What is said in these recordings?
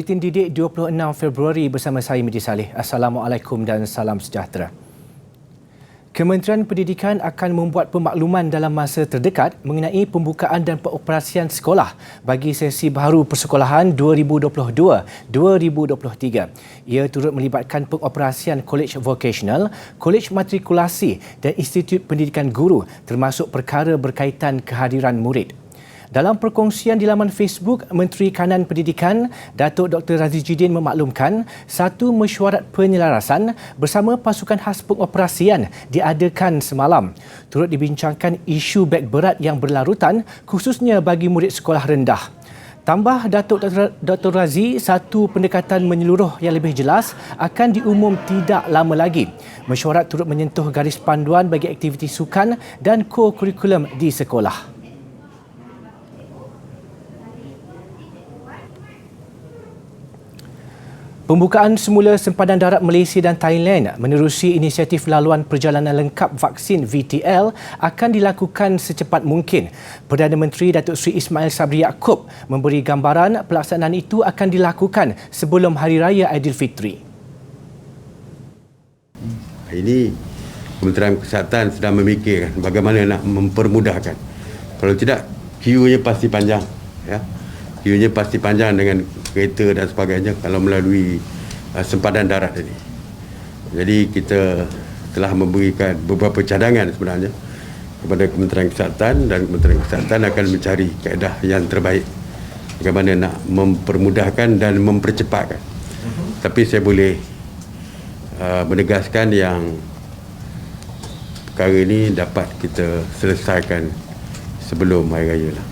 Buletin Didik 26 Februari bersama saya Midi Saleh. Assalamualaikum dan salam sejahtera. Kementerian Pendidikan akan membuat pemakluman dalam masa terdekat mengenai pembukaan dan pengoperasian sekolah bagi sesi baharu persekolahan 2022-2023. Ia turut melibatkan pengoperasian kolej vokasional, kolej matrikulasi dan Institut Pendidikan Guru termasuk perkara berkaitan kehadiran murid. Dalam perkongsian di laman Facebook, Menteri Kanan Pendidikan, Datuk Dr. Razidin memaklumkan satu mesyuarat penyelarasan bersama pasukan khas pengoperasian diadakan semalam. Turut dibincangkan isu beg berat yang berlarutan khususnya bagi murid sekolah rendah. Tambah Datuk Dr. Razi, satu pendekatan menyeluruh yang lebih jelas akan diumum tidak lama lagi. Mesyuarat turut menyentuh garis panduan bagi aktiviti sukan dan co-kurikulum di sekolah. Pembukaan semula sempadan darat Malaysia dan Thailand menerusi inisiatif laluan perjalanan lengkap vaksin VTL akan dilakukan secepat mungkin. Perdana Menteri Datuk Seri Ismail Sabri Yaakob memberi gambaran pelaksanaan itu akan dilakukan sebelum Hari Raya Aidilfitri. Ini Kementerian Kesihatan sedang memikirkan bagaimana nak mempermudahkan. Kalau tidak, queue-nya pasti panjang. Ya. Queue-nya pasti panjang dengan kereta dan sebagainya kalau melalui sempadan darat ini. Jadi kita telah memberikan beberapa cadangan sebenarnya kepada Kementerian Kesihatan dan Kementerian Kesihatan akan mencari kaedah yang terbaik bagaimana nak mempermudahkan dan mempercepatkan. Tapi saya boleh menegaskan yang perkara ini dapat kita selesaikan sebelum Hari Raya lah.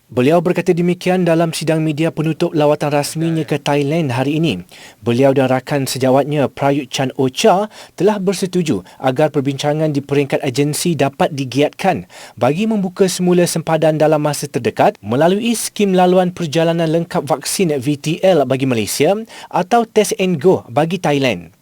Beliau berkata demikian dalam sidang media penutup lawatan rasminya ke Thailand hari ini. Beliau dan rakan sejawatnya Prayut Chan-o-cha telah bersetuju agar perbincangan di peringkat agensi dapat digiatkan bagi membuka semula sempadan dalam masa terdekat melalui skim laluan perjalanan lengkap vaksin VTL bagi Malaysia atau Test and Go bagi Thailand.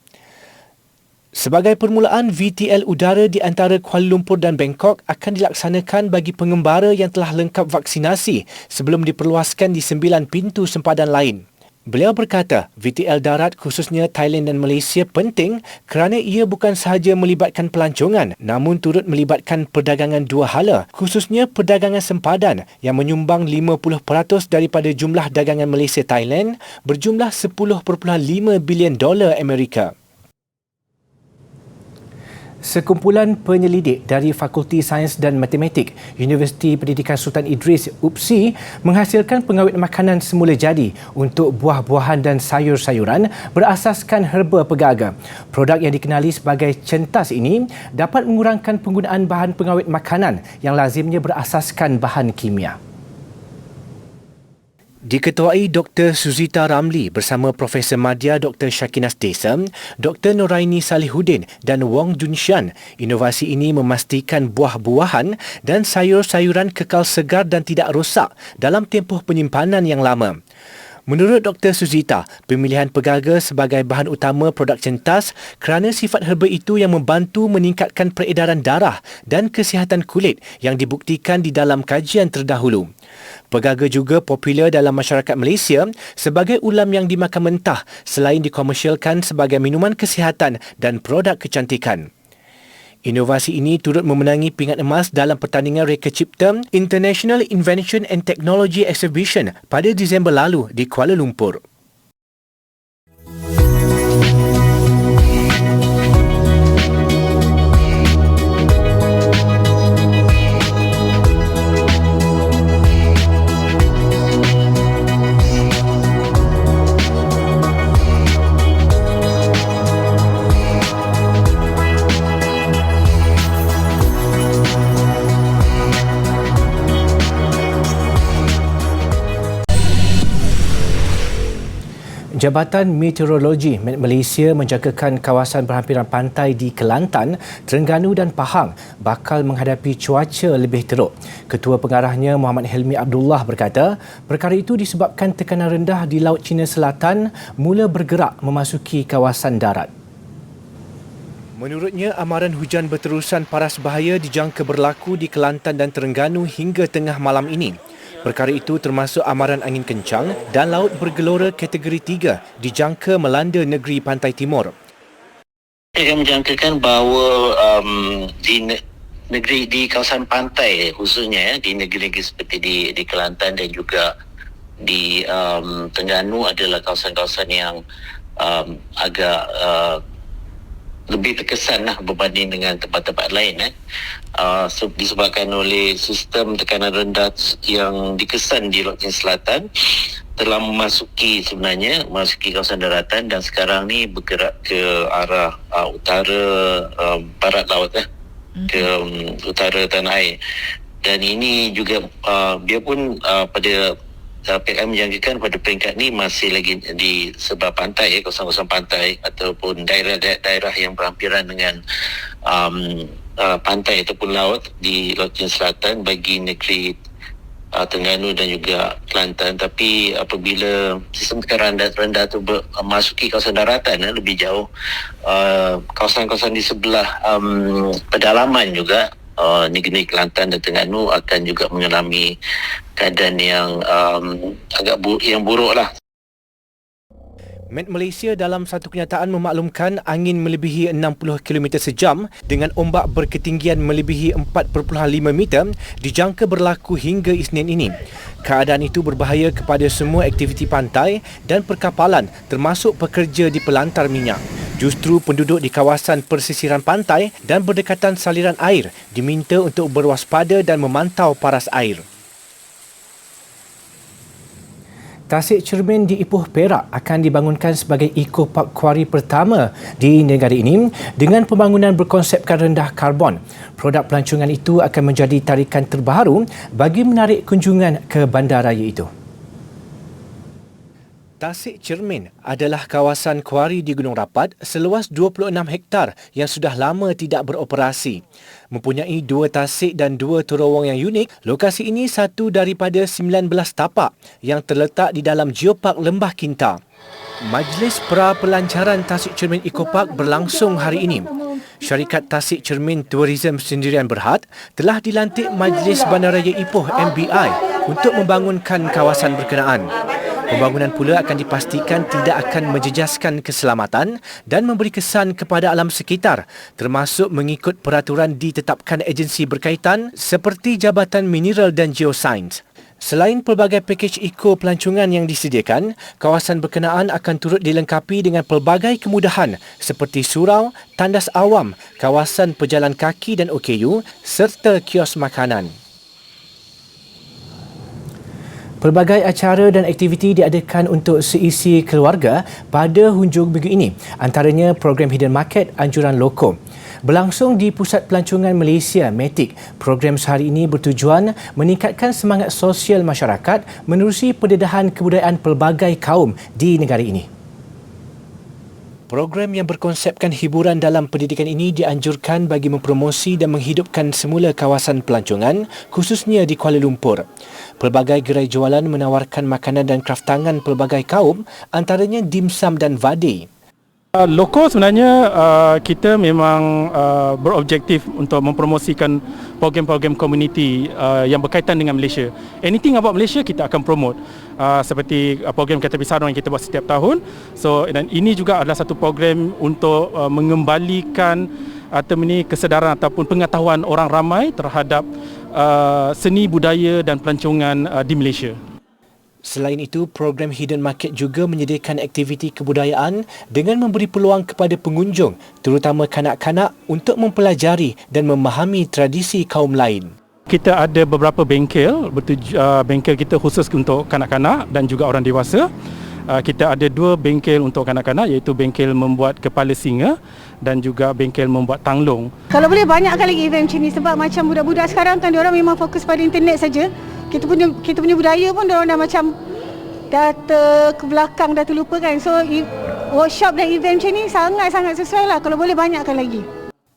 Sebagai permulaan, VTL udara di antara Kuala Lumpur dan Bangkok akan dilaksanakan bagi pengembara yang telah lengkap vaksinasi sebelum diperluaskan di 9 pintu sempadan lain. Beliau berkata, VTL darat khususnya Thailand dan Malaysia penting kerana ia bukan sahaja melibatkan pelancongan namun turut melibatkan perdagangan dua hala, khususnya perdagangan sempadan yang menyumbang 50% daripada jumlah dagangan Malaysia-Thailand berjumlah $10.5 bilion Amerika. Sekumpulan penyelidik dari Fakulti Sains dan Matematik Universiti Pendidikan Sultan Idris UPSI menghasilkan pengawet makanan semula jadi untuk buah-buahan dan sayur-sayuran berasaskan herba pegaga. Produk yang dikenali sebagai centas ini dapat mengurangkan penggunaan bahan pengawet makanan yang lazimnya berasaskan bahan kimia. Diketuai Dr. Suzita Ramli bersama Profesor Madya Dr. Syakinas Desa, Dr. Noraini Salihuddin dan Wong Junshan, inovasi ini memastikan buah-buahan dan sayur-sayuran kekal segar dan tidak rosak dalam tempoh penyimpanan yang lama. Menurut Dr. Suzita, pemilihan pegaga sebagai bahan utama produk centas kerana sifat herba itu yang membantu meningkatkan peredaran darah dan kesihatan kulit yang dibuktikan di dalam kajian terdahulu. Pegaga juga popular dalam masyarakat Malaysia sebagai ulam yang dimakan mentah selain dikomersialkan sebagai minuman kesihatan dan produk kecantikan. Inovasi ini turut memenangi pingat emas dalam pertandingan Reka Cipta International Invention and Technology Exhibition pada Disember lalu di Kuala Lumpur. Jabatan Meteorologi Malaysia menjangkakan kawasan berhampiran pantai di Kelantan, Terengganu dan Pahang bakal menghadapi cuaca lebih teruk. Ketua Pengarahnya Muhammad Helmi Abdullah berkata, perkara itu disebabkan tekanan rendah di Laut Cina Selatan mula bergerak memasuki kawasan darat. Menurutnya, amaran hujan berterusan paras bahaya dijangka berlaku di Kelantan dan Terengganu hingga tengah malam ini. Perkara itu termasuk amaran angin kencang dan laut bergelora kategori 3 dijangka melanda negeri pantai timur. Saya menjangkakan bahawa negeri di kawasan pantai khususnya di negeri-negeri seperti di Kelantan dan juga di Terengganu adalah kawasan-kawasan yang agak lebih terkesan berbanding dengan tempat-tempat lain disebabkan oleh sistem tekanan rendah yang dikesan di Laut Cina Selatan telah memasuki kawasan daratan dan sekarang ni bergerak ke arah utara barat laut ke utara tanah air. Dan ini juga biarpun pada PKM menjangkakan pada peringkat ni masih lagi di sebelah pantai, kawasan-kawasan pantai ataupun daerah-daerah yang berhampiran dengan pantai ataupun laut di Laut Cina Selatan bagi negeri Terengganu dan juga Kelantan. Tapi apabila sistem tekanan rendah itu memasuki kawasan daratan lebih jauh, kawasan-kawasan di sebelah pedalaman juga negeri Kelantan dan Terengganu akan juga mengalami keadaan yang agak buruk lah. Met Malaysia dalam satu kenyataan memaklumkan angin melebihi 60 km sejam dengan ombak berketinggian melebihi 4.5 meter dijangka berlaku hingga Isnin ini. Keadaan itu berbahaya kepada semua aktiviti pantai dan perkapalan termasuk pekerja di pelantar minyak. Justru penduduk di kawasan persisiran pantai dan berdekatan saliran air diminta untuk berwaspada dan memantau paras air. Tasik Cermin di Ipoh Perak akan dibangunkan sebagai Eco Park Kuari pertama di negara ini dengan pembangunan berkonsepkan rendah karbon. Produk pelancongan itu akan menjadi tarikan terbaru bagi menarik kunjungan ke bandaraya itu. Tasik Cermin adalah kawasan kuari di Gunung Rapat seluas 26 hektar yang sudah lama tidak beroperasi. Mempunyai 2 tasik dan 2 terowong yang unik, lokasi ini satu daripada 19 tapak yang terletak di dalam Geopark Lembah Kinta. Majlis pra-pelancaran Tasik Cermin Eco Park berlangsung hari ini. Syarikat Tasik Cermin Tourism Sendirian Berhad telah dilantik Majlis Bandaraya Ipoh MBI untuk membangunkan kawasan berkenaan. Pembangunan pula akan dipastikan tidak akan menjejaskan keselamatan dan memberi kesan kepada alam sekitar, termasuk mengikut peraturan ditetapkan agensi berkaitan seperti Jabatan Mineral dan Geosains. Selain pelbagai pakej eco pelancongan yang disediakan, kawasan berkenaan akan turut dilengkapi dengan pelbagai kemudahan seperti surau, tandas awam, kawasan pejalan kaki dan OKU serta kios makanan. Pelbagai acara dan aktiviti diadakan untuk seisi keluarga pada hujung minggu ini, antaranya program Hidden Market Anjuran Loko. Berlangsung di Pusat Pelancongan Malaysia, MATIC, program sehari ini bertujuan meningkatkan semangat sosial masyarakat menerusi pendedahan kebudayaan pelbagai kaum di negara ini. Program yang berkonsepkan hiburan dalam pendidikan ini dianjurkan bagi mempromosi dan menghidupkan semula kawasan pelancongan, khususnya di Kuala Lumpur. Pelbagai gerai jualan menawarkan makanan dan kraftangan pelbagai kaum, antaranya dimsum dan vade. Loko sebenarnya kita memang berobjektif untuk mempromosikan program-program komuniti yang berkaitan dengan Malaysia. Anything about Malaysia kita akan promote. Seperti program Kereta Api Sarong yang kita buat setiap tahun. Dan ini juga adalah satu program untuk mengembalikan kesedaran ataupun pengetahuan orang ramai terhadap seni budaya dan pelancongan di Malaysia. Selain itu, program Hidden Market juga menyediakan aktiviti kebudayaan dengan memberi peluang kepada pengunjung, terutama kanak-kanak, untuk mempelajari dan memahami tradisi kaum lain. Kita ada beberapa bengkel, bengkel kita khusus untuk kanak-kanak dan juga orang dewasa. Kita ada 2 bengkel untuk kanak-kanak, iaitu bengkel membuat kepala singa dan juga bengkel membuat tanglong. Kalau boleh banyakkan lagi event macam ni, sebab macam budak-budak sekarang kan diorang memang fokus pada internet saja. Kita punya budaya pun diorang dah macam dah ke belakang, dah terlupa kan. So workshop dan event macam ni sangat-sangat sesuai lah kalau boleh banyakkan lagi.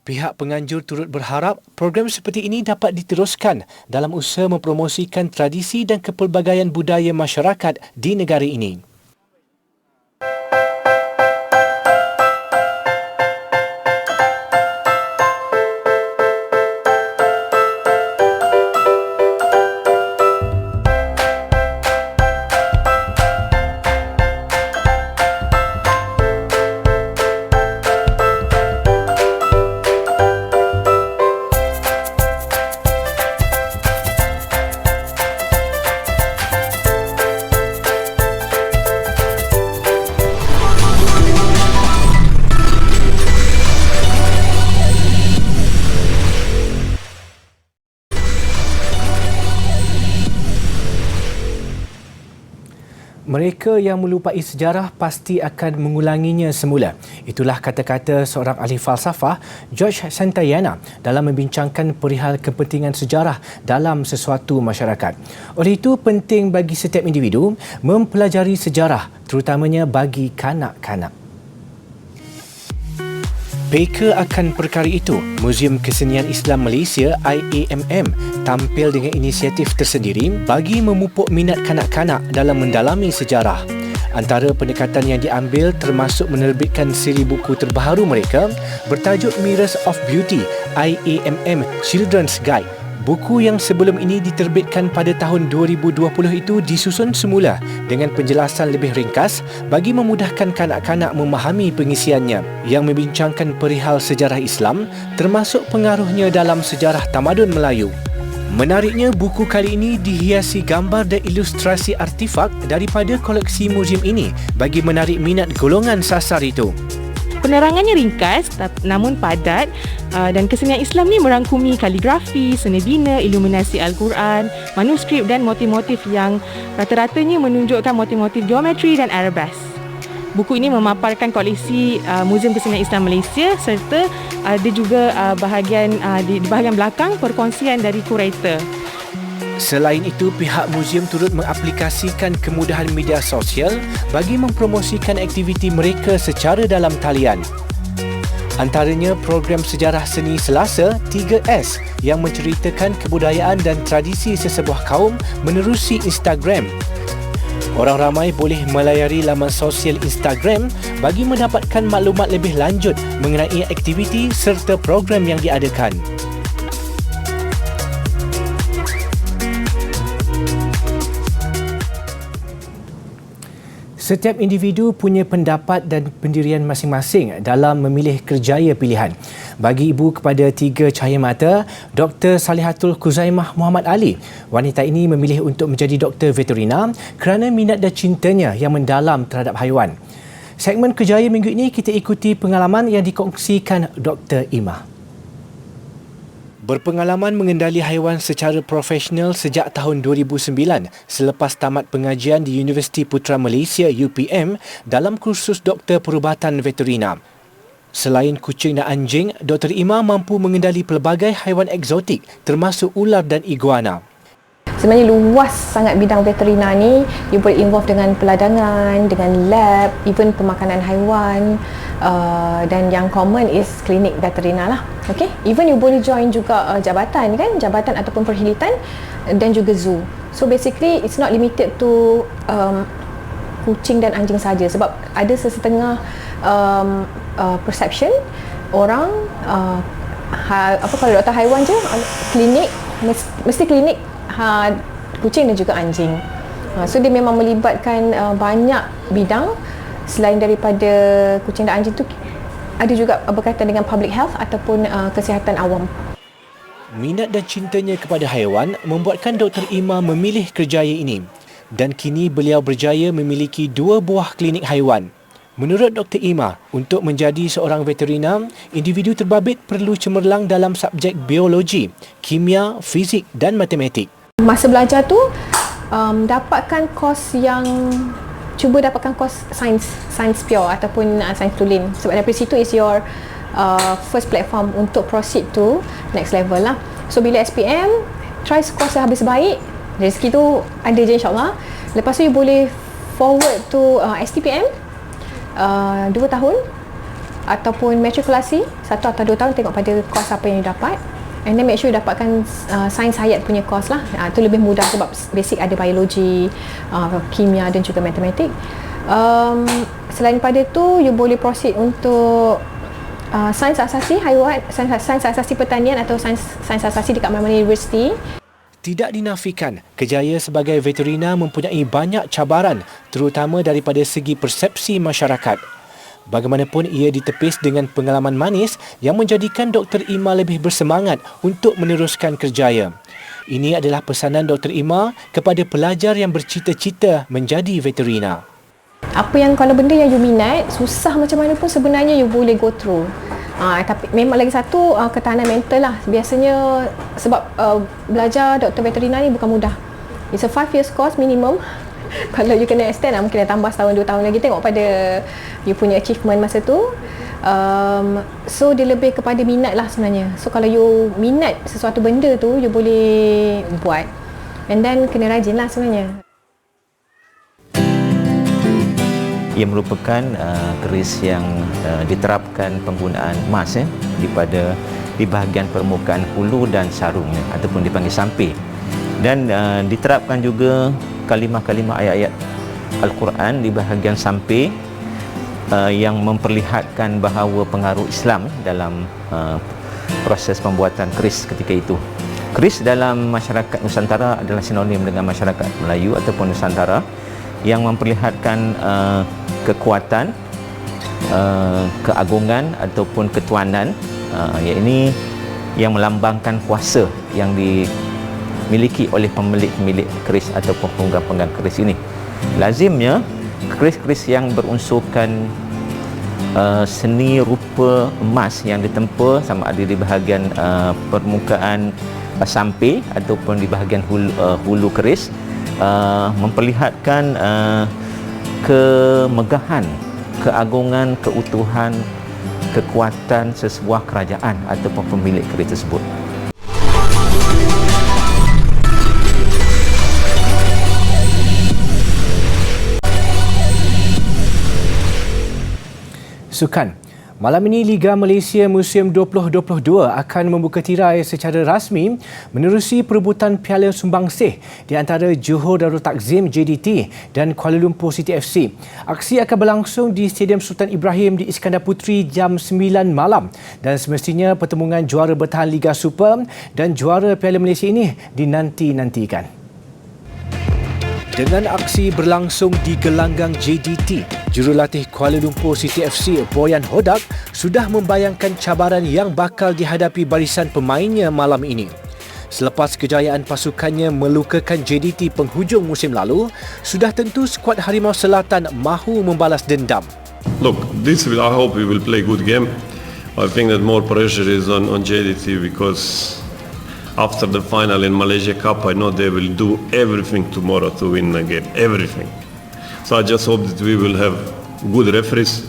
Pihak penganjur turut berharap program seperti ini dapat diteruskan dalam usaha mempromosikan tradisi dan kepelbagaian budaya masyarakat di negara ini. Mereka yang melupai sejarah pasti akan mengulanginya semula. Itulah kata-kata seorang ahli falsafah, George Santayana, dalam membincangkan perihal kepentingan sejarah dalam sesuatu masyarakat. Oleh itu, penting bagi setiap individu mempelajari sejarah, terutamanya bagi kanak-kanak. Peka akan perkara itu, Muzium Kesenian Islam Malaysia IAMM tampil dengan inisiatif tersendiri bagi memupuk minat kanak-kanak dalam mendalami sejarah. Antara pendekatan yang diambil termasuk menerbitkan siri buku terbaru mereka bertajuk Mirrors of Beauty IAMM Children's Guide. Buku yang sebelum ini diterbitkan pada tahun 2020 itu disusun semula dengan penjelasan lebih ringkas bagi memudahkan kanak-kanak memahami pengisiannya yang membincangkan perihal sejarah Islam termasuk pengaruhnya dalam sejarah tamadun Melayu. Menariknya, buku kali ini dihiasi gambar dan ilustrasi artifak daripada koleksi muzium ini bagi menarik minat golongan sasar itu. Penerangannya ringkas namun padat dan kesenian Islam ni merangkumi kaligrafi, seni bina, iluminasi Al-Quran, manuskrip dan motif-motif yang rata-ratanya menunjukkan motif-motif geometri dan arabes. Buku ini memaparkan koleksi Muzium Kesenian Islam Malaysia serta ada juga di bahagian belakang perkongsian dari kurator. Selain itu, pihak muzium turut mengaplikasikan kemudahan media sosial bagi mempromosikan aktiviti mereka secara dalam talian. Antaranya program sejarah seni Selasa 3S yang menceritakan kebudayaan dan tradisi sesebuah kaum menerusi Instagram. Orang ramai boleh melayari laman sosial Instagram bagi mendapatkan maklumat lebih lanjut mengenai aktiviti serta program yang diadakan. Setiap individu punya pendapat dan pendirian masing-masing dalam memilih kerjaya pilihan. Bagi ibu kepada 3 cahaya mata, Dr. Salihatul Khuzaimah Muhammad Ali, wanita ini memilih untuk menjadi doktor veterina kerana minat dan cintanya yang mendalam terhadap haiwan. Segmen kerjaya minggu ini kita ikuti pengalaman yang dikongsikan Dr. Imah. Berpengalaman mengendali haiwan secara profesional sejak tahun 2009 selepas tamat pengajian di Universiti Putra Malaysia UPM dalam kursus doktor perubatan veterina. Selain kucing dan anjing, Dr. Imah mampu mengendali pelbagai haiwan eksotik termasuk ular dan iguana. Sebenarnya luas sangat bidang veterina ni. You boleh involve dengan peladangan, dengan lab, even pemakanan haiwan, dan yang common is klinik veterina lah. Okay? Even you boleh join juga jabatan kan, jabatan ataupun perkhidmatan dan juga zoo. So basically it's not limited to kucing dan anjing saja, sebab ada sesetengah perception orang kalau doktor haiwan je klinik mesti klinik kucing dan juga anjing. So dia memang melibatkan banyak bidang. Selain daripada kucing dan anjing tu, ada juga berkaitan dengan public health ataupun kesihatan awam. Minat dan cintanya kepada haiwan membuatkan Dr. Imah memilih kerjaya ini dan kini beliau berjaya memiliki 2 buah klinik haiwan. Menurut Dr. Imah, untuk menjadi seorang veterina, individu terbabit perlu cemerlang dalam subjek biologi, kimia, fizik dan matematik. Masa belajar tu, dapatkan dapatkan kos sains pure ataupun sains tulen, sebab dari situ is your first platform untuk proceed to next level lah. So bila SPM, try skor sehabis baik, rezeki tu ada je insyaAllah. Lepas tu you boleh forward to STPM 2 tahun ataupun matrikulasi 1 atau 2 tahun, tengok pada kos apa yang you dapat. And then make sure you dapatkan sains hayat punya course lah. Itu lebih mudah sebab basic ada biologi, kimia dan juga matematik. Selain pada tu, you boleh proceed untuk sains asasi haiwan, sains asasi pertanian atau sains asasi dekat mana-mana universiti. Tidak dinafikan, kerjaya sebagai veterina mempunyai banyak cabaran, terutama daripada segi persepsi masyarakat. Bagaimanapun ia ditepis dengan pengalaman manis yang menjadikan Dr. Imah lebih bersemangat untuk meneruskan kerjaya. Ini adalah pesanan Dr. Imah kepada pelajar yang bercita-cita menjadi veterina. Apa yang kalau benda yang you minat, susah macam mana pun sebenarnya you boleh go through. Tapi memang lagi satu ketahanan mental lah. Biasanya sebab belajar doktor veterina ni bukan mudah. It's a 5 years course minimum. Kalau you kena extend mungkin dah tambah setahun 2 tahun lagi, tengok pada you punya achievement masa tu. So dia lebih kepada minat lah sebenarnya. So kalau you minat sesuatu benda tu, you boleh buat, and then kena rajin lah sebenarnya. Ia merupakan keris yang diterapkan penggunaan emas di bahagian permukaan hulu dan sarungnya ataupun dipanggil samping, dan diterapkan juga kalimah-kalimah ayat-ayat Al-Quran di bahagian samping yang memperlihatkan bahawa pengaruh Islam dalam proses pembuatan keris ketika itu. Keris dalam masyarakat Nusantara adalah sinonim dengan masyarakat Melayu ataupun Nusantara, yang memperlihatkan kekuatan, keagungan ataupun ketuanan, iaitu yang melambangkan kuasa yang dimiliki oleh pemilik-pemilik keris ataupun penggang-penggang keris ini. Lazimnya keris-keris yang berunsurkan seni rupa emas yang ditempa, sama ada di bahagian permukaan samping ataupun di bahagian hulu keris, memperlihatkan kemegahan, keagungan, keutuhan, kekuatan sesebuah kerajaan ataupun pemilik keris tersebut. Sukan. Malam ini Liga Malaysia musim 2022 akan membuka tirai secara rasmi menerusi perebutan Piala Sumbangsih di antara Johor Darul Takzim JDT dan Kuala Lumpur City FC. Aksi akan berlangsung di Stadium Sultan Ibrahim di Iskandar Puteri jam 9 malam, dan semestinya pertemuan juara bertahan Liga Super dan juara Piala Malaysia ini dinanti-nantikan. Dengan aksi berlangsung di gelanggang JDT, jurulatih Kuala Lumpur City FC Boyan Hodak sudah membayangkan cabaran yang bakal dihadapi barisan pemainnya malam ini. Selepas kejayaan pasukannya melukakan JDT penghujung musim lalu, sudah tentu skuad Harimau Selatan mahu membalas dendam. Look, I hope we will play good game. I think that more pressure is on JDT because after the final in Malaysia Cup, I know they will do everything tomorrow to win the game, everything. So I just hope that we will have good referees,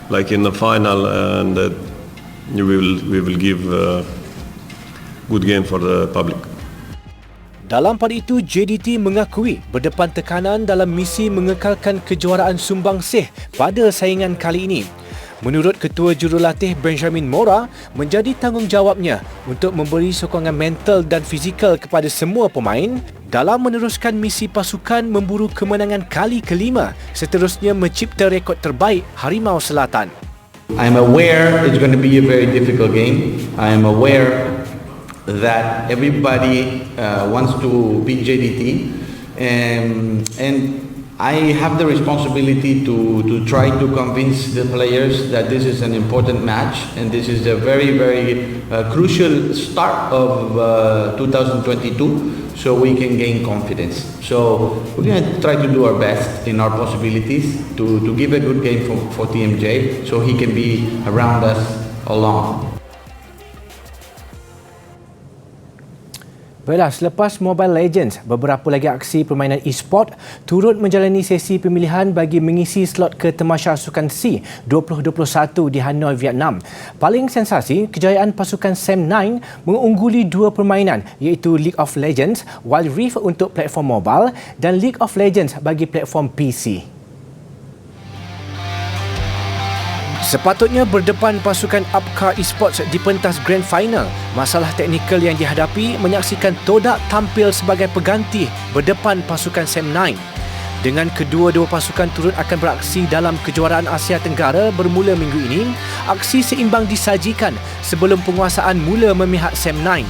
like in the final, and that we will give a good game for the public. Dalam pada itu, JDT mengakui berdepan tekanan dalam misi mengekalkan kejuaraan Sumbangsih pada saingan kali ini. Menurut Ketua Jurulatih Benjamin Mora, menjadi tanggungjawabnya untuk memberi sokongan mental dan fizikal kepada semua pemain dalam meneruskan misi pasukan memburu kemenangan kali kelima, seterusnya mencipta rekod terbaik Harimau Selatan. I'm aware it's going to be a very difficult game. I am aware that everybody wants to beat JDT, and I have the responsibility to try to convince the players that this is an important match and this is a very, very crucial start of 2022, so we can gain confidence. So we're going to try to do our best in our possibilities to give a good game for TMJ, so he can be around us along. Baiklah, selepas Mobile Legends, beberapa lagi aksi permainan e-sport turut menjalani sesi pemilihan bagi mengisi slot ke Tamasya Sukan C 2021 di Hanoi, Vietnam. Paling sensasi, kejayaan pasukan Sam9 mengungguli dua permainan, iaitu League of Legends Wild Rift untuk platform mobile dan League of Legends bagi platform PC. Sepatutnya berdepan pasukan Upcar Esports di pentas Grand Final, masalah teknikal yang dihadapi menyaksikan Todak tampil sebagai pengganti berdepan pasukan Sam9. Dengan kedua-dua pasukan turut akan beraksi dalam kejuaraan Asia Tenggara bermula minggu ini, aksi seimbang disajikan sebelum penguasaan mula memihak Sam9.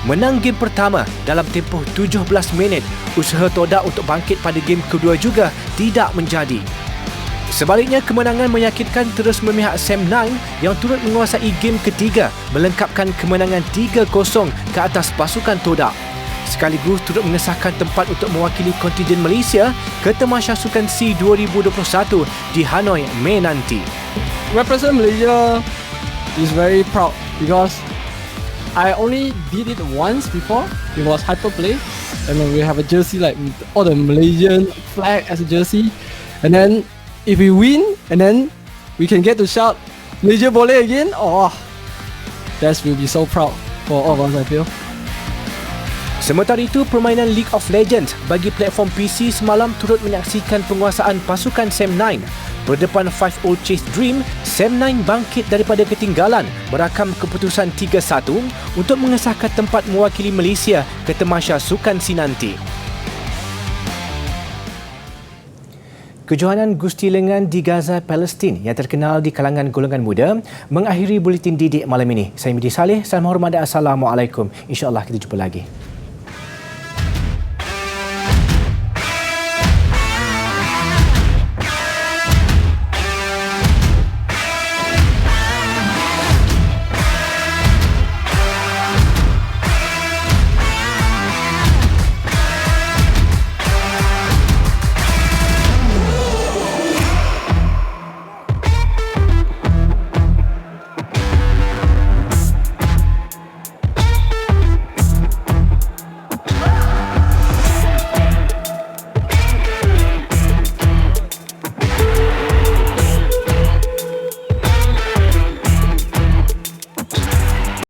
Menang game pertama dalam tempoh 17 minit, usaha Todak untuk bangkit pada game kedua juga tidak menjadi. Sebaliknya, kemenangan menyakitkan terus memihak Sam9 yang turut menguasai game ketiga, melengkapkan kemenangan 3-0 ke atas pasukan Todak. Sekaligus turut mengesahkan tempat untuk mewakili kontingen Malaysia ke Tamasya Sukan C 2021 di Hanoi, Mei nanti. Represent Malaysia is very proud because I only did it once before. It was Hyperplay. and then we have a jersey like all the Malaysian flag as a jersey, and then if we win, and then we can get to shout Malaysia boleh again. Oh, that will be so proud for all of us, I feel. Sementara itu, permainan League of Legends bagi platform PC semalam turut menyaksikan penguasaan pasukan Sam9. Berdepan 5-0 Chase Dream, Sam9 bangkit daripada ketinggalan merakam keputusan 3-1 untuk mengesahkan tempat mewakili Malaysia ke Tamasya Sukan Si nanti. Kejohanan Gusti Lengan di Gaza, Palestin yang terkenal di kalangan golongan muda mengakhiri buletin didik malam ini. Saya Midi Saleh, salam hormat dan Assalamualaikum. InsyaAllah kita jumpa lagi.